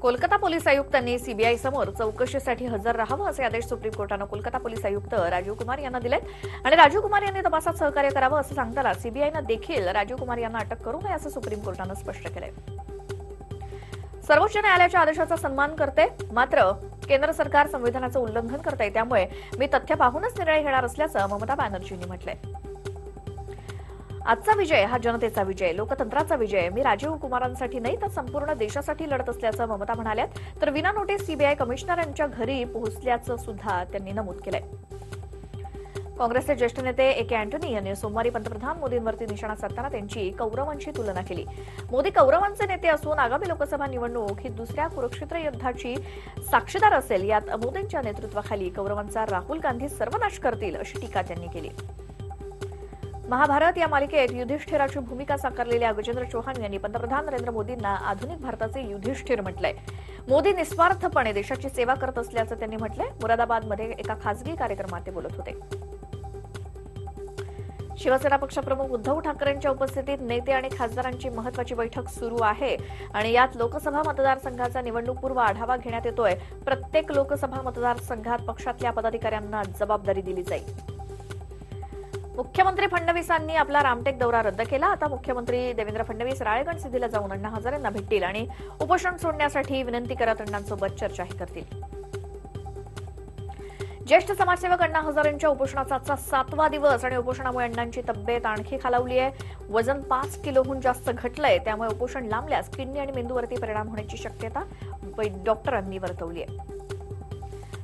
Kolkata police आयुक्तांनी CBI समोर चौकशीसाठी हजर राहावं असे आदेश सुप्रीम कोर्टानं कोलकाता पोलीस आयुक्त राजीव कुमार यांना दिलेत आणि राजीव कुमार यांनी तपासात सहकार्य करावं असं सांगताना सीबीआयनं देखील राजीव कुमार यांना अटक करू नये असं सुप्रीम कोर्टानं स्पष्ट केलंय। सर्वोच्च न्यायालयाच्या आदेशाचा सन्मान करते, मात्र केंद्र सरकार संविधानाचं उल्लंघन करते, त्यामुळे मी तथ्य पाहूनच निर्णय घेणार असल्याचं ममता बॅनर्जींनी म्हटलंय। आजचा विजय हा जनतेचा विजय, लोकतंत्राचा विजय। मी राजीव कुमारांसाठी नाही तर संपूर्ण देशासाठी लढत असल्याचं ममता म्हणाल्यात। तर विना नोटीस सीबीआय कमिशनर यांच्या घरी पोहोचल्याचं सुद्धा त्यांनी नमूद केलंय। काँग्रेसचे ज्येष्ठ नेते ए के अँटनी यांनी सोमवारी पंतप्रधान मोदींवरती निशाणा साधताना त्यांची कौरवांशी तुलना केली। मोदी कौरवांचे नेते असून आगामी लोकसभा निवडणूक ही दुसऱ्या कुरुक्षेत्र युद्धाची साक्षीदार असेल। यात मोदींच्या नेतृत्वाखाली कौरवांचा राहुल गांधी सर्वनाश करतील अशी टीका त्यांनी केली। महाभारत या मालिकेत युधिष्ठिराची भूमिका साकारलेल्या गजेंद्र चौहान यांनी पंतप्रधान नरेंद्र मोदींना आधुनिक भारताचे युधिष्ठिर म्हटलंय। मोदी निस्वार्थपणे देशाची सेवा करत असल्याचं त्यांनी म्हटलंय। मुरादाबादमध्ये एका खासगी कार्यक्रमात ते बोलत होते। शिवसेना पक्षप्रमुख उद्धव ठाकरेंच्या उपस्थितीत नेते आणि खासदारांची महत्वाची बैठक सुरू आहे आणि यात लोकसभा मतदारसंघाचा निवडणूकपूर्व आढावा घेण्यात येतोय। प्रत्येक लोकसभा मतदारसंघात पक्षातल्या पदाधिकाऱ्यांना जबाबदारी दिली जाईल। मुख्यमंत्री फडणवीसांनी आपला रामटेक दौरा रद्द केला। आता मुख्यमंत्री देवेंद्र फडणवीस राळेगण सिद्धीला जाऊन अण्णा हजारेंना भेटतील आणि उपोषण सोडण्यासाठी विनंती करत अण्णांसोबत चर्चाही करतील। ज्येष्ठ समाजसेवक अण्णा हजारेंच्या उपोषणाचा आजचा 7वा दिवस आणि उपोषणामुळे अण्णांची तब्येत आणखी खालावली आहे। वजन 5 किलोहून जास्त घटलंय, त्यामुळे उपोषण लांबल्यास किडनी आणि मेंदूवरती परिणाम होण्याची शक्यता डॉक्टरांनी वर्तवली आहे।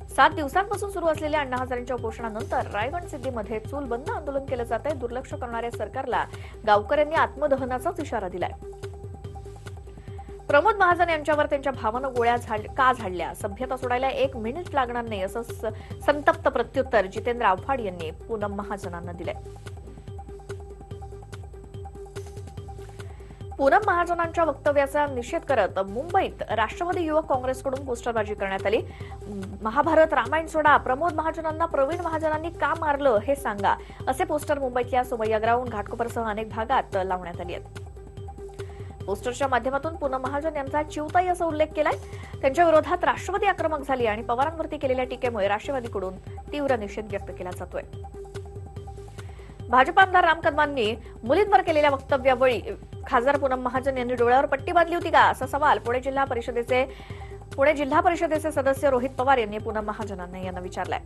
7 दिवसांपासून सुरू असलेल्या अण्णा हजारेंच्या उपोषणानंतर रायगड सिद्धीमध्ये चूलबंद आंदोलन केलं जात आहे। दुर्लक्ष करणाऱ्या सरकारला गावकऱ्यांनी आत्मदहनाचाच इशारा दिलाय। प्रमोद महाजन यांच्यावर त्यांच्या भावानं गोळ्या का झाडल्या, सभ्यता सोडायला 1 मिनिट लागणार नाही असं संतप्त प्रत्युत्तर जितेंद्र आव्हाड यांनी पूनम महाजनांना दिलंय। पूनम महाजनांच्या वक्तव्याचा निषेध करत मुंबईत राष्ट्रवादी युवक काँग्रेसकडून पोस्टरबाजी करण्यात आली। महाभारत रामायण सोडा, प्रमोद महाजनांना प्रवीण महाजनांनी का मारलं हे सांगा, असे पोस्टर मुंबईतल्या सोमय्या ग्राउंड, घाटकोपरसह अनेक भागात लावण्यात आली आहेत। पोस्टरच्या माध्यमातून पूनम महाजन यांचा चिवताई असा उल्लेख केलाय। त्यांच्या विरोधात राष्ट्रवादी आक्रमक झाली आणि पवारांवरती केलेल्या टीकेमुळे राष्ट्रवादीकडून तीव्र निषेध व्यक्त केला जातोय। भाजप आमदार राम कदमांनी मुलींवर केलेल्या वक्तव्यावेळी खासदार पूनम महाजन यांनी डोळ्यावर पट्टी बांधली होती का, असा सवाल पुणे जिल्हा परिषदेचे सदस्य रोहित पवार यांनी पूनम महाजनांना यांना विचारलाय।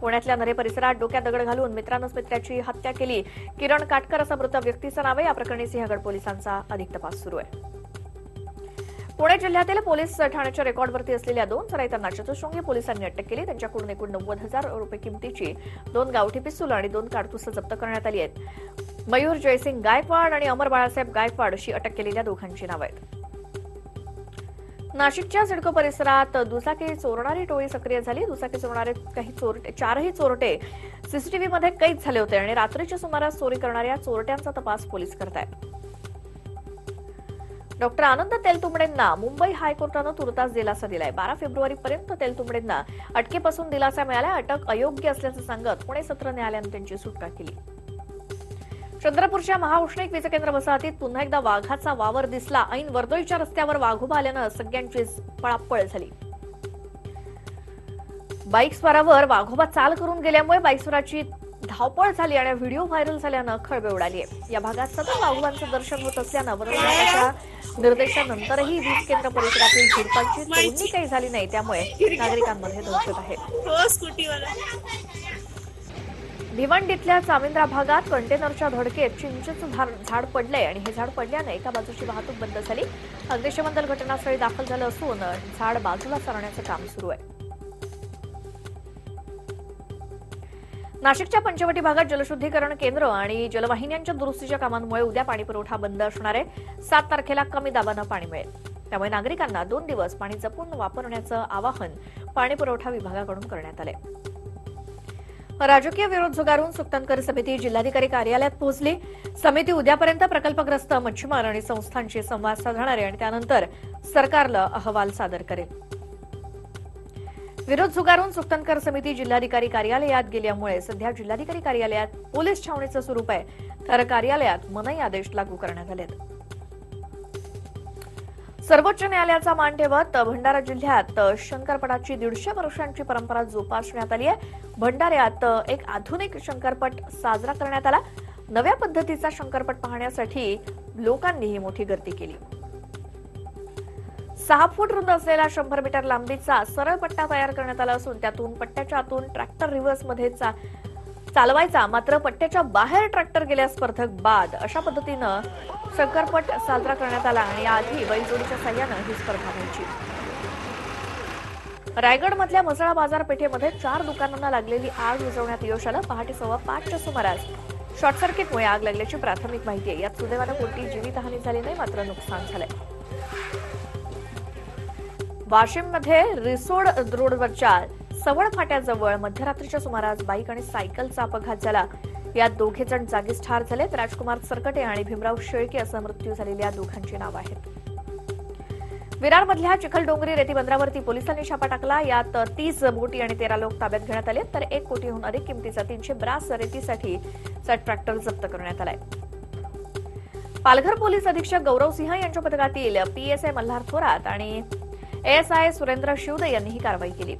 पुण्यातल्या नरे परिसरात डोक्यात दगड घालून मित्रानंच मित्राची हत्या केली। किरण काटकर असा मृत व्यक्तीचं नाव आहे। या प्रकरणी सिंहगड पोलिसांचा अधिक तपास सुरू आहे। पुणे जिल्ह्यातील पोलीस ठाण्याच्या रेकॉर्डवरती असलेल्या 2 सराईतांना चतुःशृंगी पोलिसांनी अटक केली। त्यांच्याकडून एकूण 90,000 रुपये किमतीची 2 गावठी पिस्तूल आणि 2 काडतुसं जप्त करण्यात आली आहेत। मयूर जयसिंग गायकवाड आणि अमर बाळासाहेब गायकवाड अशी अटक केलेल्या दोघांची नावं आहेत। नाशिकच्या सिडको परिसरात दुचाकी चोरणारी टोळी सक्रिय झाली। दुचाकी चोरणारे 4ही चोरटे सीसीटीव्हीमध्ये कैद झाले होते आणि रात्रीच्या सुमारास चोरी करणाऱ्या चोरट्यांचा तपास पोलीस करतायत। डॉक्टर आनंद तेलतुंबडेंना मुंबई हायकोर्टानं तुर्तास दिलासा दिलाय। 12 फेब्रुवारीपर्यंत तेलतुंबडेंना अटकेपासून दिलासा मिळाला। अटक अयोग्य असल्याचं सांगत पुणे सत्र न्यायालयानं त्यांची सुटका केली। चंद्रपूरच्या महाउष्णिक वीज केंद्र वसाहतीत पुन्हा एकदा वाघाचा वावर दिसला। ऐन वर्दळीच्या रस्त्यावर वाघोबा आल्यानं सगळ्यांचीच पळापळ झाली। बाईकस्वारावर वाघोबा चाल करून गेल्यामुळे बाईकस्वाराची धावपळ झाली आणि व्हिडिओ व्हायरल झाल्यानं खळबळ उडाली आहे। या भागात सतत वाघोबांचं दर्शन होत असल्यानं वनविभागाच्या निर्देशानंतरही वीज केंद्र परिसरातील झुडपांची तोडणी काही झाली नाही, त्यामुळे नागरिकांमध्ये दहशत आहे। भिवंडीतल्या चामिंद्रा भागात कंटेनरच्या धडकेत चिंचेचं झाड पडलंय आणि हे झाड पडल्याने एका बाजूची वाहतूक बंद झाली। अग्निशमन दल घटनास्थळी दाखल झालं असून झाड बाजूला सारण्याचं काम सुरू आहे। नाशिकच्या पंचवटी भागात जलशुद्धीकरण केंद्र आणि जलवाहिन्यांच्या दुरुस्तीच्या कामांमुळे उद्या पाणीपुरवठा बंद असणार आहे। 7 तारखेला कमी दाबानं पाणी मिळेल, त्यामुळे नागरिकांना 2 दिवस पाणी जपून वापरण्याचं आवाहन पाणीपुरवठा विभागाकडून करण्यात आलंय। राजकीय विरोध झुगारून सुक्तांकर समिती जिल्हाधिकारी कार्यालयात पोहोचली। समिती उद्यापर्यंत प्रकल्पग्रस्त मच्छीमार आणि संस्थांशी संवाद साधणार आहे आणि त्यानंतर सरकारला अहवाल सादर करेल। विरोध झुगारून सुक्तांकर समिती जिल्हाधिकारी कार्यालयात गेल्यामुळे सध्या जिल्हाधिकारी कार्यालयात पोलीस छावणीचं स्वरूप आहे, तर कार्यालयात मनाई आदेश लागू करण्यात आले आहेत। सर्वोच्च न्यायालयाचा मान ठेवत भंडारा जिल्ह्यात शंकरपटाची 150 वर्षांची परंपरा जोपासण्यात आली आहे. भंडाऱ्यात एक आधुनिक शंकरपट साजरा करण्यात आला. नव्या पद्धतीचा शंकरपट पाहण्यासाठी लोकांनीही मोठी गर्दी केली. 6 फूट रुंद असलेला 100 मीटर लांबीचा सरळ पट्टा तयार करण्यात आला असून त्यातून पट्ट्याच्या आतून ट्रॅक्टर रिव्हर्स मध्ये चालवायचा, मात्र पट्ट्याच्या बाहेर ट्रॅक्टर गेल्यास स्पर्धक बाद, अशा पद्धतीनं शंकरपट साजरा करण्यात आला आणि याआधी बैलजोडीच्या साह्यानं ही स्पर्धा व्हायची. रायगडमधल्या म्हसळा बाजारपेठेमध्ये 4 दुकानांना लागलेली आग विझवण्यात यश आलं. पहाटे 5:15च्या सुमारास शॉर्ट सर्किटमुळे आग लागल्याची प्राथमिक माहिती आहे. यात सुदैवानं कोणतीही जीवितहानी झाली नाही, मात्र नुकसान झालंय. वाशिममध्ये रिसोड रोडवरच्या सवड फाट्याजवळ मध्यरात्रीच्या सुमारास बाईक आणि सायकलचा अपघात झाला. यात दोघे जण जागीच ठार झालेत. राजकुमार सरकटे आणि भीमराव शेळके असं मृत्यू झालेल्या दोघांची नावं आहेत. विरारमधल्या चिखलडोंगरी रेती बंदरावरती पोलिसांनी छापा टाकला. यात 30 बोटी आणि 13 लोक ताब्यात घेण्यात आले, तर 1 कोटीहून अधिक किमतीचा 300 ब्रास रेतीसाठीचा ट्रॅक्टर जप्त करण्यात आलाय. पालघर पोलीस अधीक्षक गौरव सिंह यांच्या पथकातील पीएसआय मल्हार थोरात आणि एएसआय सुरेंद्र शिवदे यांनी ही कारवाई केली.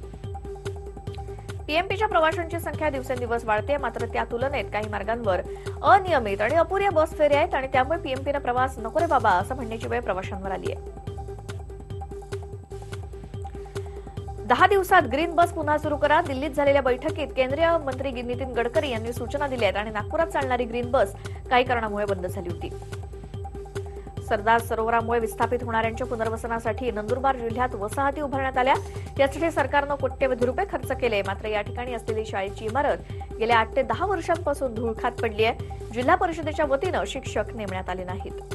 पीएमपीच्या प्रवाशांची संख्या दिवसेंदिवस वाढते, मात्र त्या तुलनेत काही मार्गांवर अनियमित आणि अपुऱ्या बस फेऱ्या आहेत आणि त्यामुळे पीएमपीनं प्रवास नको रे बाबा असं म्हणण्याची वेळ प्रवाशांवर आली आहे. 10 दिवसात ग्रीन बस पुन्हा सुरू करा. दिल्लीत झालेल्या बैठकीत केंद्रीय मंत्री नितीन गडकरी यांनी सूचना दिल्या आहेत आणि नागपुरात चालणारी ग्रीन बस काही कारणामुळे बंद झाली होती. सरदार सरोवरामुळे विस्थापित होणाऱ्यांच्या पुनर्वसनासाठी नंदुरबार जिल्ह्यात वसाहती उभारण्यात आल्या. यासाठी सरकारनं कोट्यवधी रुपये खर्च केले, मात्र या ठिकाणी असलेली शाळेची इमारत गेल्या 8 ते 10 वर्षांपासून धूळखात पडली आहे. जिल्हा परिषदेच्या वतीनं शिक्षक नेमण्यात आले नाहीत.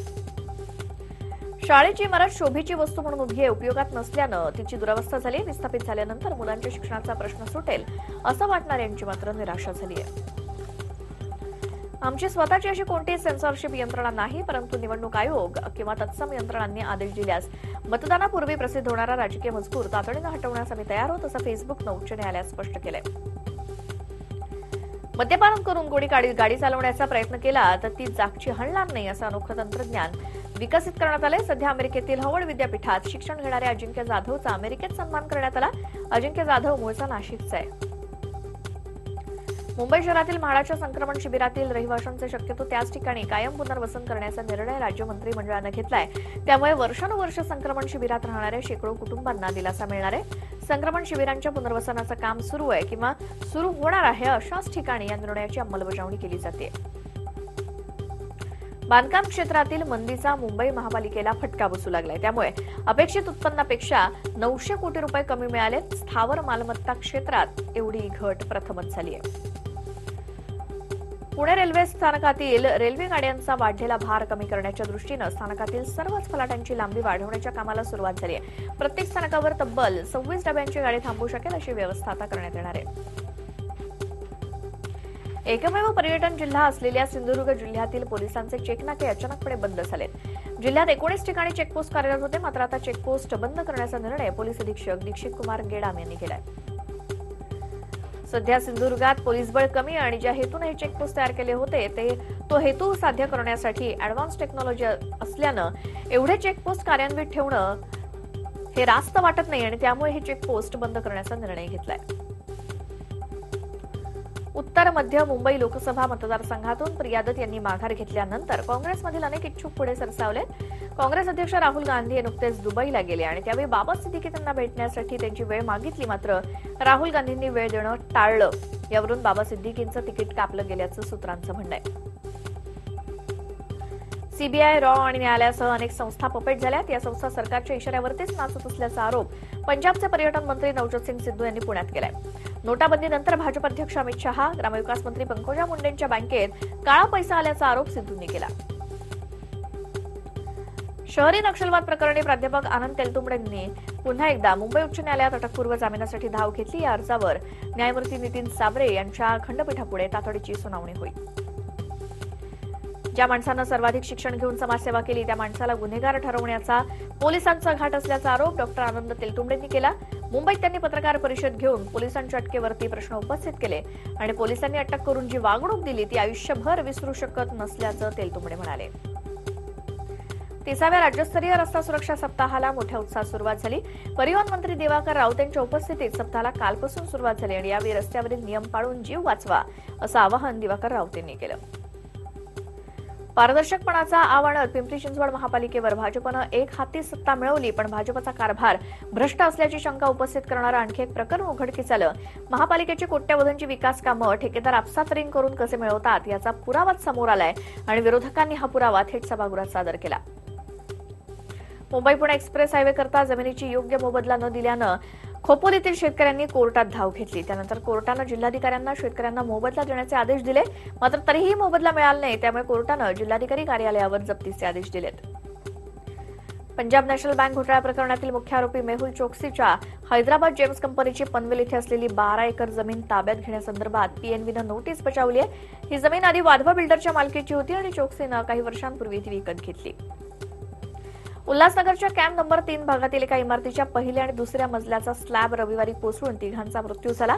शाळेची इमारत शोभेची वस्तू म्हणून उभी आहे, उपयोगात नसल्यानं तिची दुरावस्था झाली. विस्थापित झाल्यानंतर मुलांच्या शिक्षणाचा प्रश्न सुटेल असं वाटणाऱ्यांची मात्र निराशा झाली आहे. आमची स्वतःची अशी कोणतीही सेन्सॉरशिप यंत्रणा नाही, परंतु निवडणूक आयोग किंवा तत्सम यंत्रणांनी आदेश दिल्यास मतदानापूर्वी प्रसिद्ध होणारा राजकीय मजकूर तातडीनं हटवण्यास आम्ही तयार आहोत, असं फेसबुकनं उच्च न्यायालयात स्पष्ट केलंय. मद्यपान करून कोणी गाडी चालवण्याचा प्रयत्न केला तर ती जागची हलणार नाही, असं अनोखं तंत्रज्ञान विकसित करण्यात आलंय. सध्या अमेरिकेतील हार्वर्ड विद्यापीठात शिक्षण घेणाऱ्या अजिंक्य जाधवचा अमेरिकेत सन्मान करण्यात आला. अजिंक्य जाधव मूळचा नाशिकचा आहे. मुंबई शहरातील म्हाडाच्या संक्रमण शिबिरातील रहिवाशांचे शक्यतो त्याच ठिकाणी कायम पुनर्वसन करण्याचा निर्णय राज्य मंत्रिमंडळानं घेतलाय. त्यामुळे वर्षानुवर्ष संक्रमण शिबिरात राहणाऱ्या शेकडो कुटुंबांना दिलासा मिळणार आहे. संक्रमण शिबिरांच्या पुनर्वसनाचं काम सुरू आहे किंवा सुरू होणार आहे अशाच ठिकाणी या निर्णयाची अंमलबजावणी केली जाते. बांधकाम क्षेत्रातील मंदीचा मुंबई महापालिकेला फटका बसू लागलाय. त्यामुळे अपेक्षित उत्पन्नापेक्षा 900 कोटी रुपये कमी मिळालेत. स्थावर मालमत्ता क्षेत्रात एवढी घट प्रथमच झाली आहे. पुणे रेल्वे स्थानकातील रेल्वे गाड्यांचा वाढलेला भार कमी करण्याच्या दृष्टीनं स्थानकातील सर्वच फलाटांची लांबी वाढवण्याच्या कामाला सुरुवात झाली आहे. प्रत्येक स्थानकावर तब्बल 26 डब्यांची गाडी थांबू शकेल अशी व्यवस्था आता करण्यात येणार आहे. एकमेव पर्यटन जिल्हा असलेल्या सिंधुदुर्ग जिल्ह्यातील पोलिसांचे चेकनाके अचानकपणे बंद झालेत. जिल्ह्यात 19 ठिकाणी चेकपोस्ट कार्यरत होते, मात्र आता चेकपोस्ट बंद करण्याचा निर्णय पोलीस अधीक्षक दीक्षित कुमार गेडाम यांनी केलाय. सध्या सिंधुदुर्गात पोलीस बळ कमी आणि ज्या हेतूने हे चेकपोस्ट तयार केले होते तो हेतू साध्य करण्यासाठी ऍडव्हान्स टेक्नॉलॉजी असल्यानं एवढे चेकपोस्ट कार्यान्वित ठेवणं हे रास्त वाटत नाही आणि त्यामुळे हे चेकपोस्ट बंद करण्याचा निर्णय घेतलाय. उत्तर मध्य मुंबई लोकसभा मतदारसंघातून प्रिया दत्त यांनी माघार घेतल्यानंतर काँग्रेसमधील अनेक इच्छुक पुढे सरसावलेत. काँग्रेस अध्यक्ष राहुल गांधी हे नुकतेच दुबईला गेले आणि त्यावेळी बाबा सिद्दीकी त्यांना भेटण्यासाठी त्यांची वेळ मागितली, मात्र राहुल गांधींनी वेळ देणं टाळलं. यावरून बाबा सिद्दीकींचं तिकीट कापलं गेल्याचं सूत्रांचं म्हणणं आहे. सीबीआय, रॉ आणि न्यायालयासह अनेक संस्था पपेट झाल्यात. या संस्था सरकारच्या इशाऱ्यावरतीच नाचत असल्याचा आरोप पंजाबचे पर्यटन मंत्री नवज्योत सिंग सिद्धू यांनी पुण्यात केलाय. नोटाबंदीनंतर भाजप अध्यक्ष अमित शहा, ग्रामविकास मंत्री पंकजा मुंडेंच्या बँकेत काळा पैसा आल्याचा आरोप सिद्धूंनी केला. शहरी नक्षलवाद प्रकरणी प्राध्यापक आनंद तेलतुंबडेंनी पुन्हा एकदा मुंबई उच्च न्यायालयात अटकपूर्व जामिनासाठी धाव घेतली. या अर्जावर न्यायमूर्ती नितीन साबरे यांच्या खंडपीठापुढे तातडीची सुनावणी होईल. ज्या माणसानं सर्वाधिक शिक्षण घेऊन समाजसेवा केली त्या माणसाला गुन्हेगार ठरवण्याचा पोलिसांचा घाट असल्याचा आरोप डॉक्टर आनंद तेलतुंबडेंनी केला. मुंबईत त्यांनी पत्रकार परिषद घेऊन पोलिसांच्या अटकेवरती प्रश्न उपस्थित केले आणि पोलिसांनी अटक करून जी वागणूक दिली ती आयुष्यभर विसरू शकत नसल्याचं तेलतुंबडे म्हणाले. 30व्या राज्यस्तरीय रस्ता सुरक्षा सप्ताहाला मोठ्या उत्साहात सुरुवात झाली. परिवहन मंत्री दिवाकर राऊत यांच्या उपस्थितीत सप्ताहाला कालपासून सुरुवात झाली आणि यावेळी रस्त्यावरील नियम पाळून जीव वाचवा असं आवाहन दिवाकर राऊत यांनी केलं. पारदर्शकपणाचा आव्हानात पिंपरी चिंचवड महापालिकेवर भाजपनं एक हाती सत्ता मिळवली, पण भाजपचा कारभार भ्रष्ट असल्याची शंका उपस्थित करणारं आणखी एक प्रकरण उघडकीस आलं. महापालिकेची कोट्यवधींची विकास कामं ठेकेदार आपसात रिंग करून कसे मिळवतात याचा पुरावाच समोर आलाय आणि विरोधकांनी हा पुरावा थेट सभागृहात सादर केला. मुंबई पुणे एक्सप्रेस हायवे करता जमिनीची योग्य मोबदला न दिल्यानं खोपोलीतील शेतकऱ्यांनी कोर्टात धाव घेतली. त्यानंतर कोर्टानं जिल्हाधिकाऱ्यांना शेतकऱ्यांना मोबदला देण्याचे आदेश दिले, मात्र तरीही मोबदला मिळाला नाही. त्यामुळे कोर्टानं जिल्हाधिकारी कार्यालयावर जप्तीचे आदेश दिलेत. पंजाब नॅशनल बँक घोटाळा प्रकरणातील मुख्य आरोपी मेहुल चोक्सीच्या हैदराबाद जेम्स कंपनीची पनवेल इथे असलेली 12 एकर जमीन ताब्यात घेण्यासंदर्भात पीएनबीनं नोटीस बजावली आहे. ही जमीन आधी वाधवा बिल्डरच्या मालकीची होती आणि चोक्सीनं काही वर्षांपूर्वी ती विकत घेतली. उल्हासनगरच्या कॅम्प नंबर 3 भागातील एका इमारतीच्या पहिल्या आणि दुसऱ्या मजल्याचा स्लॅब रविवारी कोसळून तिघांचा मृत्यू झाला.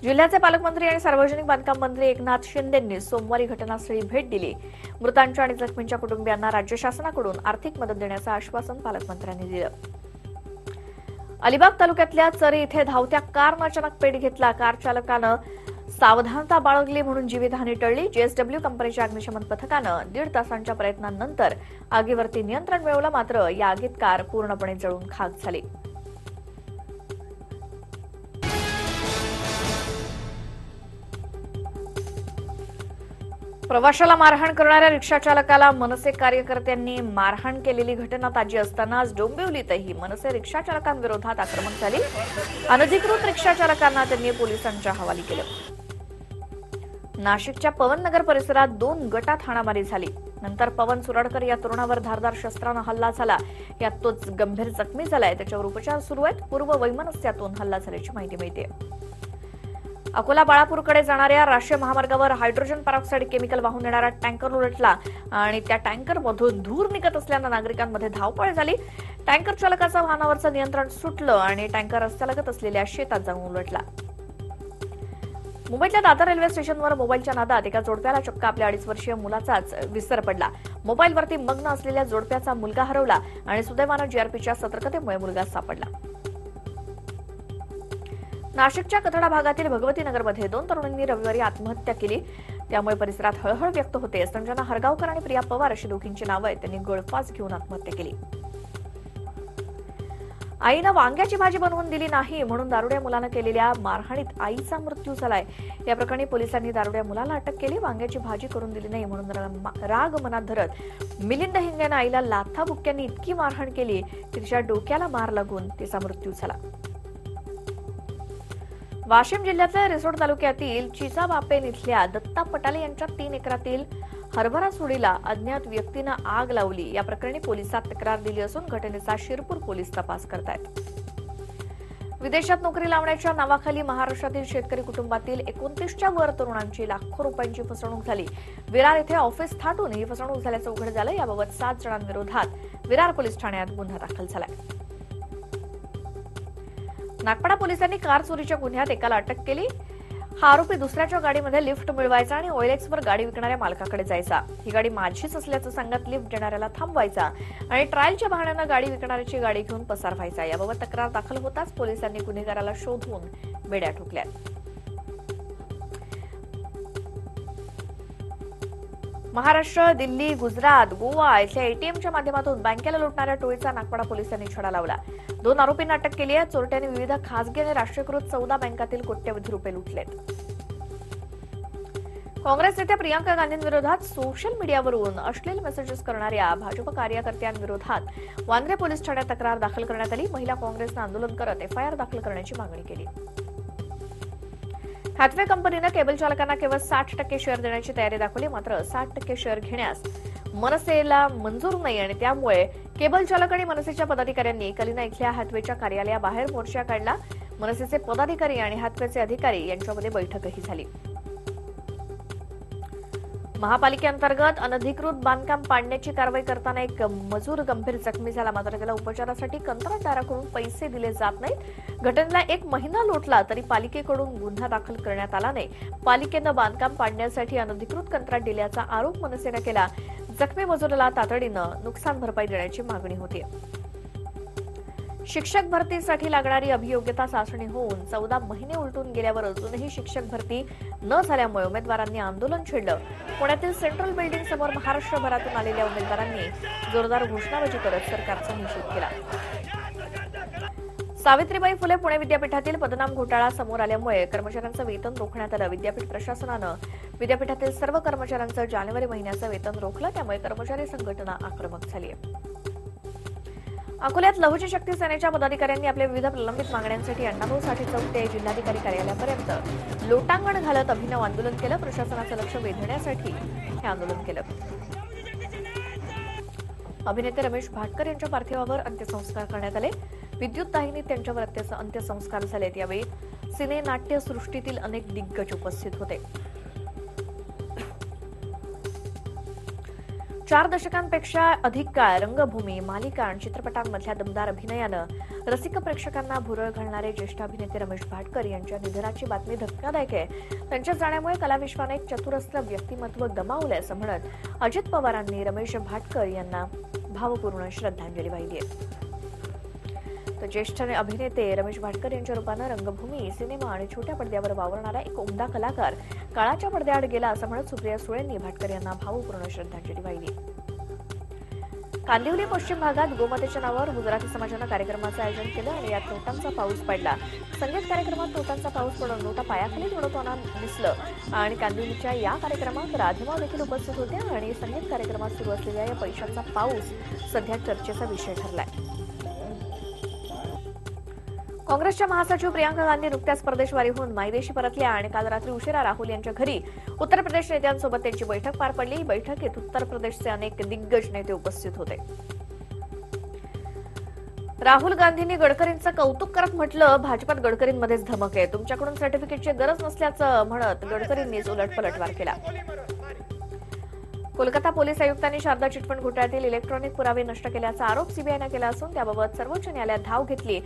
जिल्ह्याचे पालकमंत्री आणि सार्वजनिक बांधकाम मंत्री एकनाथ शिंदेंनी सोमवारी घटनास्थळी भेट दिली. मृतांच्या आणि जखमींच्या कुटुंबियांना राज्य शासनाकडून आर्थिक मदत देण्याचं आश्वासन पालकमंत्र्यांनी दिलं. अलिबाग तालुक्यातल्या चरी इथे धावत्या कारनं अचानक पेट घेतला. कार चालकानं सावधानता बाळगली म्हणून जीवितहानी टळली. जेएसडब्ल्यू कंपनीच्या अग्निशमन पथकानं 1.5 तासांच्या प्रयत्नांनंतर आगीवरती नियंत्रण मिळवलं, मात्र या आगीत कार पूर्णपणे जळून खाक झाली. प्रवाशाला मारहाण करणाऱ्या रिक्षाचालकाला मनसे कार्यकर्त्यांनी मारहाण केलेली घटना ताजी असतानाच डोंबिवलीतही मनसे रिक्षाचालकांविरोधात आक्रमक झाली. अनधिकृत रिक्षाचालकांना त्यांनी पोलिसांच्या हवाली केलं. नाशिकच्या पवननगर परिसरात 2 गटात हाणामारी झाली. नंतर पवन सुराडकर या तरुणावर धारदार शस्त्रानं हल्ला झाला. यात तो गंभीर जखमी झालाय. त्याच्यावर उपचार सुरू आहेत. पूर्व वैमनस्यातून हल्ला झाल्याची माहिती मिळते. अकोला बाळापूरकडे जाणाऱ्या राष्ट्रीय महामार्गावर हायड्रोजन पेरॉक्साईड केमिकल वाहून येणारा टँकर उलटला आणि त्या टँकरमधून धूर निघत असल्यानं नागरिकांमध्ये धावपळ झाली. टँकर चालकाचं वाहनावरचं नियंत्रण सुटलं आणि टँकर रस्त्यालगत असलेल्या शेतात जाऊन उलटला. मुंबईतल्या दादर रेल्वे स्टेशनवर मोबाईलच्या नादात एका जोडप्याला चक्क आपल्या 2.5 वर्षीय मुलाचाच विसर पडला. मोबाईलवरती मग्न असलेल्या जोडप्याचा मुलगा हरवला आणि सुदैवानं जीआरपीच्या सतर्कतेमुळे मुलगा सापडला. नाशिकच्या कथडा भागातील भगवती नगरमध्ये 2 तरुणांनी रविवारी आत्महत्या केली. त्यामुळे परिसरात हळहळ व्यक्त होते. संजना हरगावकर आणि प्रिया पवार अशी दोघींची नावं आहेत. त्यांनी गळफास घेऊन आत्महत्या केली. आईनं वांग्याची भाजी बनवून दिली नाही म्हणून दारुड्या मुलानं केलेल्या मारहाणीत आईचा मृत्यू झालाय. या प्रकरणी पोलिसांनी दारुड्या मुलाला अटक केली. वांग्याची भाजी करून दिली नाही म्हणून राग मनात धरत मिलिंद हिंगेनं आईला लाथाबुक्क्यांनी इतकी मारहाण केली की तिच्या डोक्याला मार लागून तिचा मृत्यू झाला. वाशिम जिल्ह्यातल्या रिसोड तालुक्यातील चिचाबापेन इथल्या दत्ता पटाले यांच्या 3 एकरातील हरभरा सोडीला अज्ञात व्यक्तीनं आग लावली. या प्रकरणी पोलिसात तक्रार दिली असून घटनेचा शिरपूर पोलीस तपास करतायत. विदेशात नोकरी लावण्याच्या नावाखाली महाराष्ट्रातील शेतकरी कुटुंबातील 29च्या वर तरुणांची लाखो रुपयांची फसवणूक झाली. विरार येथे ऑफिस थाटून ही फसवणूक झाल्याचं उघड झालं. याबाबत 7 जणांविरोधात विरार पोलीस ठाण्यात गुन्हा दाखल झालाय. नागपाडा पोलिसांनी कार चोरीच्या गुन्ह्यात एकाला अटक केली. हा आरोपी दुसऱ्याच्या गाडीमध्ये लिफ्ट मिळवायचा आणि ओएलएक्सवर गाडी विकणाऱ्या मालकाकडे जायचा. ही गाडी माझीच असल्याचं सांगत लिफ्ट देणाऱ्याला थांबवायचा आणि ट्रायलच्या बहाण्यानं गाडी विकणाऱ्याची गाडी घेऊन पसार व्हायचा. याबाबत तक्रार दाखल होताच पोलिसांनी गुन्हेगाराला शोधून बेड्या ठोकल्या. महाराष्ट्र, दिल्ली, गुजरात, गोवा इथल्या एटीएमच्या माध्यमातून बँकेला लुटणाऱ्या टोळीचा नागपाडा पोलिसांनी छडा लावला. 2 आरोपींना अटक केली आहे. चोरट्यांनी विविध खासगी आणि राष्ट्रीयकृत 14 बँकातील कोट्यवधी रुपये लुटलेत. काँग्रेस नेत्या प्रियांका गांधींविरोधात सोशल मीडियावरून अश्लील मेसेजेस करणाऱ्या भाजप कार्यकर्त्यांविरोधात वांद्रे पोलीस ठाण्यात तक्रार दाखल करण्यात आली. महिला काँग्रेसनं आंदोलन करत एफआयआर दाखल करण्याची मागणी केली. हॅथवे कंपनीनं केबल चालकांना केवळ 60% शेअर देण्याची तयारी दाखवली. मात्र 60% शेअर घेण्यास मनसेला मंजूर नाही आणि त्यामुळे केबल चालक आणि मनसेच्या पदाधिकाऱ्यांनी कलिना इथल्या हॅथवेच्या कार्यालयाबाहेर मोर्चा काढला. मनसेचे पदाधिकारी आणि हॅथवेचे अधिकारी यांच्यामध्ये बैठकही झाली. महापालिकेअंतर्गत अनधिकृत बांधकाम पाडण्याची कारवाई करताना एक मजूर गंभीर जखमी झाला. मात्र त्याला उपचारासाठी कंत्राटदाराकडून पैसे दिले जात नाहीत. घटनेला 1 महिना लोटला तरी पालिकेकडून गुन्हा दाखल करण्यात आला नाही. पालिकेनं बांधकाम पाडण्यासाठी अनधिकृत कंत्राट दिल्याचा आरोप मनसेनं केला. जखमी मजुराला तातडीनं नुकसान भरपाई देण्याची मागणी होती। शिक्षक भरतीसाठी लागणारी अभियोग्यता चाचणी होऊन 14 महिने उलटून गेल्यावर अजूनही शिक्षक भरती न झाल्यामुळे उमेदवारांनी आंदोलन छेडलं। पुण्यातील सेंट्रल बिल्डिंग समोर महाराष्ट्रभरातून आलेल्या उमेदवारांनी जोरदार घोषणाबाजी करत सरकारचा निषेध केला। सावित्रीबाई फुले पुणे विद्यापीठातील पदनाम घोटाळा समोर आल्यामुळे कर्मचाऱ्यांचं वेतन रोखण्यात आलं। विद्यापीठ प्रशासनानं विद्यापीठातील सर्व कर्मचाऱ्यांचं जानेवारी महिन्याचं वेतन रोखलं, त्यामुळे कर्मचारी संघटना आक्रमक झाली आहे। अकोल्यात लहुजी शक्ती सेनेच्या पदाधिकाऱ्यांनी आपल्या विविध प्रलंबित मागण्यांसाठी अण्णाभाऊ साठे चौक ते जिल्हाधिकारी कार्यालयापर्यंत लोटांगण घालत अभिनव आंदोलन केलं। प्रशासनाचं लक्ष वेधण्यासाठी हे आंदोलन केलं। अभिनेते रमेश भाटकर यांच्या पार्थिवावर अंत्यसंस्कार करण्यात आले। विद्युत दाहिनीत त्यांच्यावर अंत्यसंस्कार झालेत। यावेळी सिने नाट्य सृष्टीतील अनेक दिग्गज उपस्थित होते। 4 दशकांपेक्षा अधिक काळ रंगभूमी, मालिका आणि चित्रपटांमधल्या दमदार अभिनयानं रसिक प्रेक्षकांना भुरळ घालणारे ज्येष्ठ अभिनेते रमेश भाटकर यांच्या निधनाची बातमी धक्कादायक आहे। त्यांच्या जाण्यामुळे कलाविश्वाने एक चतुरस्र व्यक्तिमत्व गमावलंय असं म्हणत अजित पवारांनी रमेश भाटकर यांना भावपूर्ण श्रद्धांजली वाहिली आहे। तर ज्येष्ठ अभिनेते रमेश भाटकर यांच्या रूपानं रंगभूमी, सिनेमा आणि छोट्या पडद्यावर वावरणारा एक उमदा कलाकार काळाच्या पडद्याआड गेला असं म्हणत सुप्रिया सुळेंनी भाटकर यांना भावपूर्ण श्रद्धांजली वाहिली। कांदिवली पश्चिम भागात गोमातेच्या नावावर गुजराती समाजानं कार्यक्रमाचं आयोजन केलं आणि यात नोटांचा पाऊस पडला। संगीत कार्यक्रमात नोटांचा पाऊस पडून नोटा पायाखाली उडवताना दिसलं आणि कांदिवलीच्या या कार्यक्रमात राधिमा देखील उपस्थित होत्या आणि संगीत कार्यक्रमात सुरू असलेल्या या पैशांचा पाऊस सध्या चर्चेचा विषय ठरलाय। काँग्रेसच्या महासचिव प्रियांका गांधी नुकत्याच परदेशवारीहून मायदेशी परतल्या आणि काल रात्री उशिरा राहुल यांच्या घरी उत्तर प्रदेश नेत्यांसोबत त्यांची बैठक पार पडली। बैठकीत उत्तर प्रदेशचे अनेक दिग्गज नेते उपस्थित होते। राहुल गांधींनी गडकरींचं कौतुक करत म्हटलं, भाजपात गडकरींमध्येच धमक आहे। तुमच्याकडून सर्टिफिकेटची गरज नसल्याचं म्हणत गडकरींनीच उलटपलटवार केला। कोलकाता पोलीस आयुक्तांनी शारदा चिटफंड घोटाळ्यातील इलेक्ट्रॉनिक पुरावे नष्ट केल्याचा आरोप सीबीआयनं केला असून त्याबाबत सर्वोच्च न्यायालयात धाव घेतली।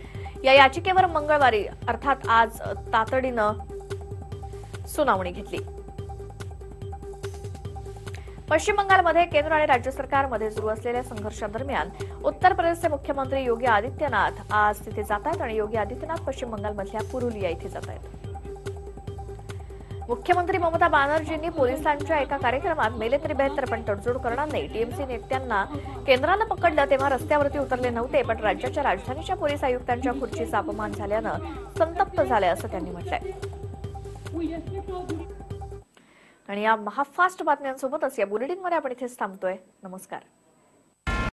या याचिकेवर मंगळवारी अर्थात आज तातडीनं सुनावणी घेतली। पश्चिम बंगालमध्ये केंद्र आणि राज्य सरकारमध्ये सुरू असलेल्या संघर्षादरम्यान उत्तर प्रदेशचे मुख्यमंत्री योगी आदित्यनाथ आज तिथे जात आहेत आणि योगी आदित्यनाथ पश्चिम बंगालमधल्या पुरुलिया इथे जात आहेत। मुख्यमंत्री ममता बॅनर्जींनी पोलिसांच्या एका कार्यक्रमात मेले तरी बेहतर पण तडजोड करणार नाही। टीएमसी नेत्यांना केंद्रानं पकडलं तेव्हा रस्त्यावरती उतरले नव्हते, पण राज्याच्या राजधानीच्या पोलीस आयुक्तांच्या खुर्चीचा अपमान झाल्यानं संतप्त झाले असं त्यांनी म्हटलंय। आणि या महाफास्ट बातम्यांसोबतच या बुलेटिनमध्ये आपण इथेच थांबतोय। नमस्कार।